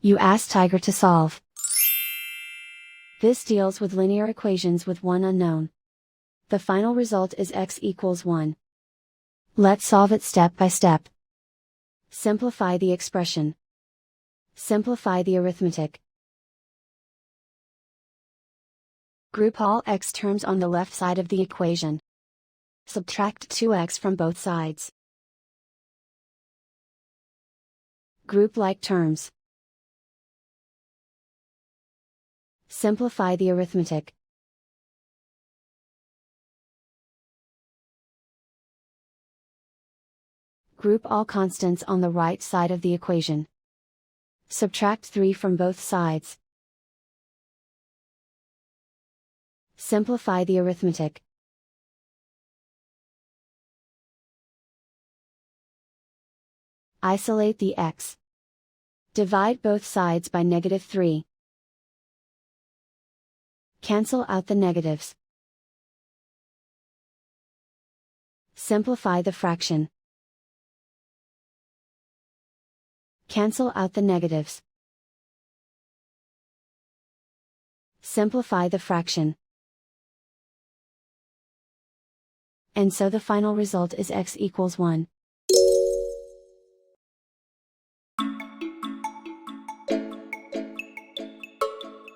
You ask Tiger to solve. This deals with linear equations with one unknown. The final result is x equals 1. Let's solve it step by step. Simplify the expression. Simplify the arithmetic. Group all x terms on the left side of the equation. Subtract 2x from both sides. Group like terms. Simplify the arithmetic. Group all constants on the right side of the equation. Subtract 3 from both sides. Simplify the arithmetic. Isolate the x. Divide both sides by -3. Cancel out the negatives. Simplify the fraction. Cancel out the negatives. Simplify the fraction. And so the final result is x equals 1.